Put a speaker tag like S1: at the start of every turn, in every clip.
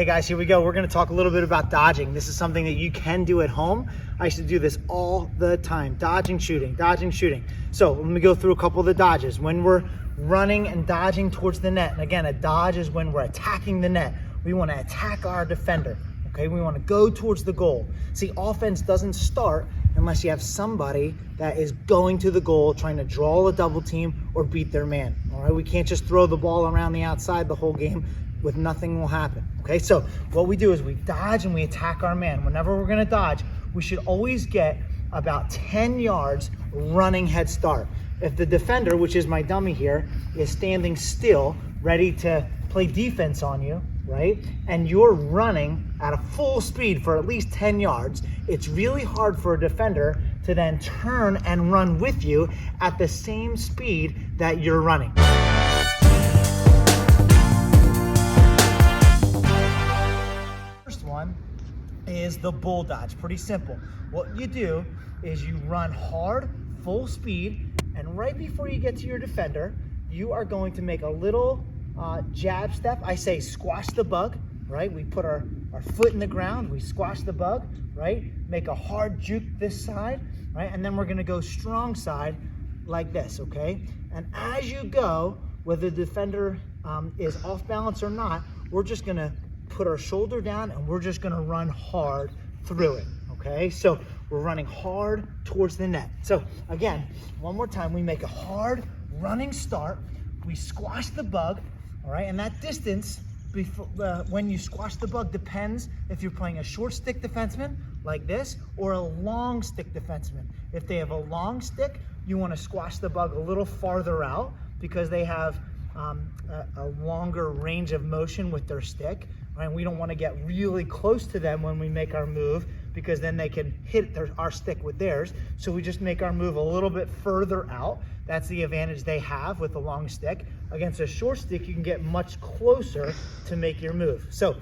S1: Okay guys, here we go. We're gonna talk a little bit about dodging. This is something that you can do at home. I used to do this all the time. Dodging, shooting, dodging, shooting. So let me go through a couple of the dodges. When we're running and dodging towards the net, and again, a dodge is when we're attacking the net. We wanna attack our defender, okay? We wanna go towards the goal. See, offense doesn't start unless you have somebody that is going to the goal, trying to draw a double team or beat their man, all right? We can't just throw the ball around the outside the whole game with nothing will happen, okay? So what we do is we dodge and we attack our man. Whenever we're gonna dodge, we should always get about 10 yards running head start. If the defender, which is my dummy here, is standing still, ready to play defense on you, right? And you're running at a full speed for at least 10 yards, it's really hard for a defender to then turn and run with you at the same speed that you're running. First one is the bull dodge. Pretty simple. What you do is you run hard, full speed, and right before you get to your defender, you are going to make a little jab step. I say squash the bug, right? We put our foot in the ground, we squash the bug, right? Make a hard juke this side, right? And then we're gonna go strong side like this, okay? And as you go, whether the defender is off balance or not, we're just gonna put our shoulder down and we're just gonna run hard through it, okay? So we're running hard towards the net. So again, one more time, we make a hard running start, we squash the bug, all right? And that distance before, when you squash the bug depends if you're playing a short stick defenseman like this or a long stick defenseman. If they have a long stick, you wanna squash the bug a little farther out because they have a longer range of motion with their stick, right? And we don't wanna get really close to them when we make our move because then they can hit our stick with theirs. So we just make our move a little bit further out. That's the advantage they have with a long stick. Against a short stick, you can get much closer to make your move. So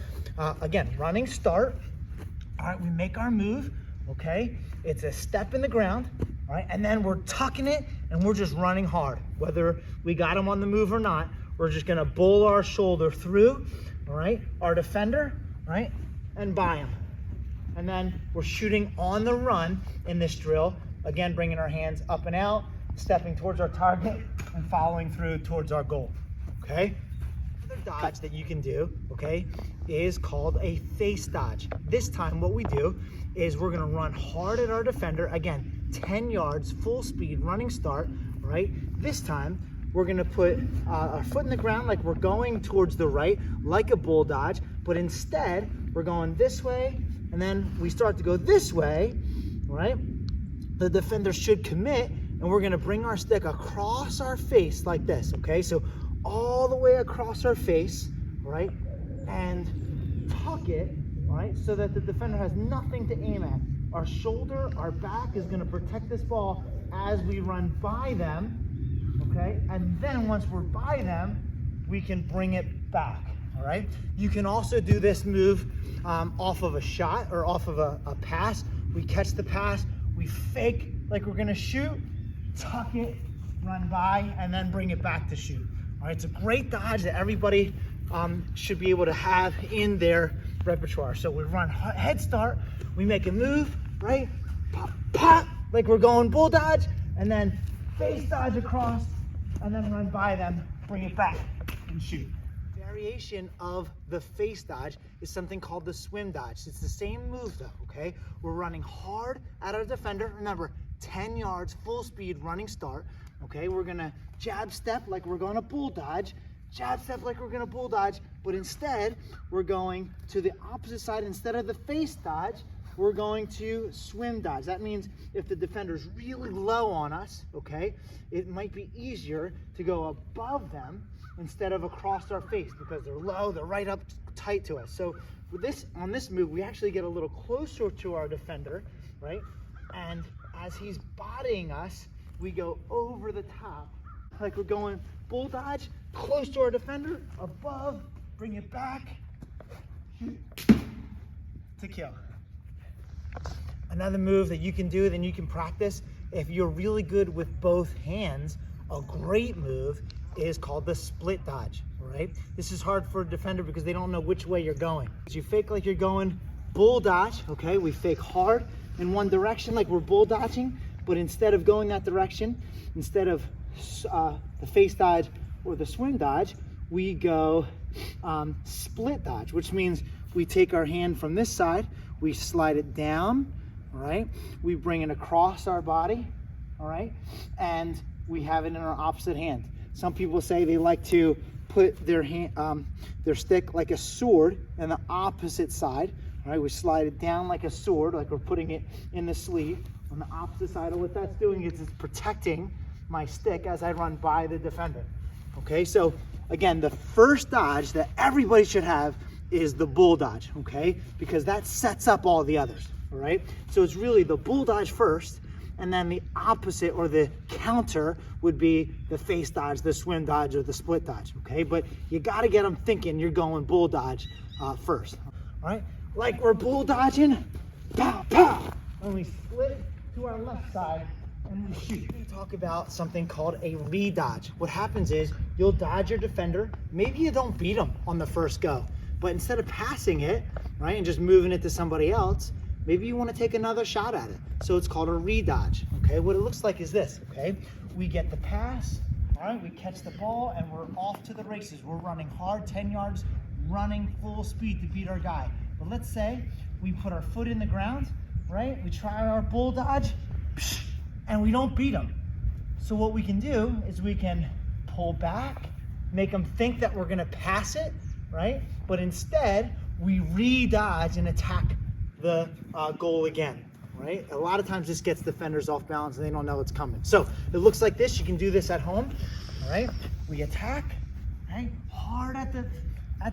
S1: again, running start. All right, we make our move, okay? It's a step in the ground, all right? And then we're tucking it and we're just running hard. Whether we got him on the move or not, we're just gonna bull our shoulder through, all right? Our defender, right? And by him. And then we're shooting on the run in this drill. Again, bringing our hands up and out, stepping towards our target and following through towards our goal, okay? Another dodge that you can do, okay, is called a face dodge. This time what we do is we're gonna run hard at our defender. Again, 10 yards, full speed, running start, right? This time, we're gonna put our foot in the ground like we're going towards the right, like a bull dodge, but instead, we're going this way, and then we start to go this way, right? The defender should commit, and we're gonna bring our stick across our face like this, okay? So all the way across our face, right? And tuck it, right? So that the defender has nothing to aim at. Our shoulder, our back is gonna protect this ball as we run by them, okay? And then once we're by them, we can bring it back, all right? You can also do this move off of a shot or off of a pass. We catch the pass, we fake like we're gonna shoot, tuck it, run by, and then bring it back to shoot. All right, it's a great dodge that everybody should be able to have in their repertoire. So we run head start, we make a move, right? Pop, pop, like we're going bull dodge, and then face dodge across, and then run by them, bring it back, and shoot. Variation of the face dodge is something called the swim dodge. It's the same move though, okay? We're running hard at our defender. Remember, 10 yards, full speed, running start, okay? We're gonna jab step like we're gonna bull dodge, jab step like we're gonna bull dodge, but instead, we're going to the opposite side. Instead of the face dodge, we're going to swim dodge. That means if the defender's really low on us, okay, it might be easier to go above them instead of across our face because they're low, they're right up tight to us. So with this, on this move, we actually get a little closer to our defender, right? And as he's bodying us, we go over the top, like we're going bull dodge, close to our defender, above, bring it back, shoot, to kill. Another move that you can do, then you can practice, if you're really good with both hands, a great move is called the split dodge, all right? This is hard for a defender because they don't know which way you're going. So you fake like you're going bull dodge, okay? We fake hard in one direction like we're bull dodging, but instead of going that direction, instead of the face dodge or the swing dodge, we go split dodge, which means we take our hand from this side, we slide it down, all right? We bring it across our body, all right? And we have it in our opposite hand. Some people say they like to put their hand, their stick like a sword in the opposite side, all right? We slide it down like a sword, like we're putting it in the sleeve. On the opposite side, and what that's doing is it's protecting my stick as I run by the defender. Okay, so again, the first dodge that everybody should have is the bull dodge, okay? Because that sets up all the others, all right? So it's really the bull dodge first, and then the opposite or the counter would be the face dodge, the swim dodge, or the split dodge, okay? But you gotta get them thinking you're going bull dodge first, all right? Like we're bull dodging, pow, pow, and we split to our left side and we shoot. We talk about something called a re-dodge. What happens is you'll dodge your defender. Maybe you don't beat them on the first go, but instead of passing it, right, and just moving it to somebody else, maybe you want to take another shot at it. So it's called a re-dodge, okay? What it looks like is this, okay? We get the pass, all right, we catch the ball and we're off to the races. We're running hard, 10 yards, running full speed to beat our guy. But let's say we put our foot in the ground, right? We try our bull dodge and we don't beat them. So what we can do is we can pull back, make them think that we're gonna pass it, right? But instead, we re-dodge and attack the goal again, right? A lot of times this gets defenders off balance and they don't know it's coming. So it looks like this. You can do this at home, all right? We attack, right? Hard at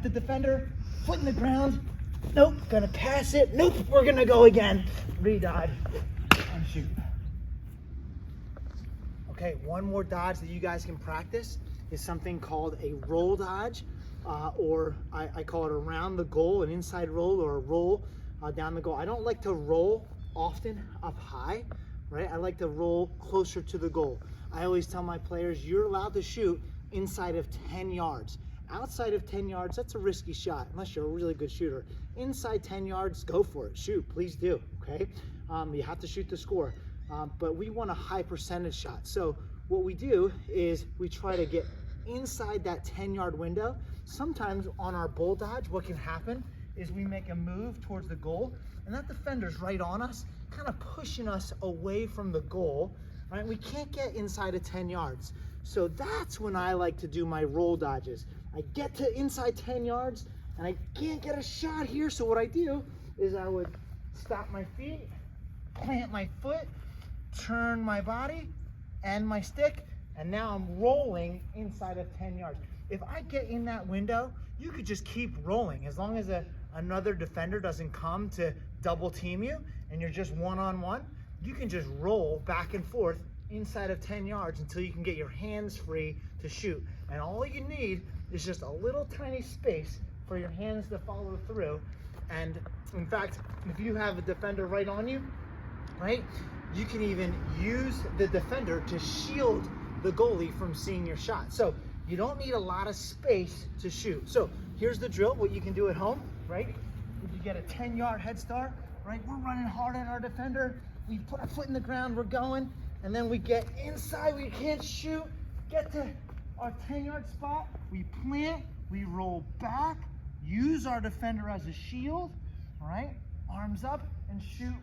S1: the defender, foot in the ground. Nope, gonna pass it. Nope, we're gonna go again. Re-dodge and shoot. Okay, one more dodge that you guys can practice is something called a roll dodge, or I call it around the goal, an inside roll or a roll down the goal. I don't like to roll often up high, right? I like to roll closer to the goal. I always tell my players, you're allowed to shoot inside of 10 yards. Outside of 10 yards, that's a risky shot, unless you're a really good shooter. Inside 10 yards, go for it. Shoot, please do, okay? You have to shoot to score. But we want a high percentage shot. So what we do is we try to get inside that 10-yard window. Sometimes on our bull dodge, what can happen is we make a move towards the goal, and that defender's right on us, kind of pushing us away from the goal, right? We can't get inside of 10 yards. So that's when I like to do my roll dodges. I get to inside 10 yards and I can't get a shot here. So what I do is I would stop my feet, plant my foot, turn my body and my stick, and now I'm rolling inside of 10 yards. If I get in that window, you could just keep rolling. As long as another defender doesn't come to double team you and you're just one-on-one, you can just roll back and forth inside of 10 yards until you can get your hands free to shoot. And all you need is just a little tiny space for your hands to follow through. And in fact, if you have a defender right on you, right, you can even use the defender to shield the goalie from seeing your shot. So you don't need a lot of space to shoot. So here's the drill, what you can do at home, right? If you get a 10-yard head start, right, we're running hard on our defender. We put our foot in the ground, we're going, and then we get inside, we can't shoot, get to our 10-yard spot, we plant, we roll back, use our defender as a shield, all right? Arms up and shoot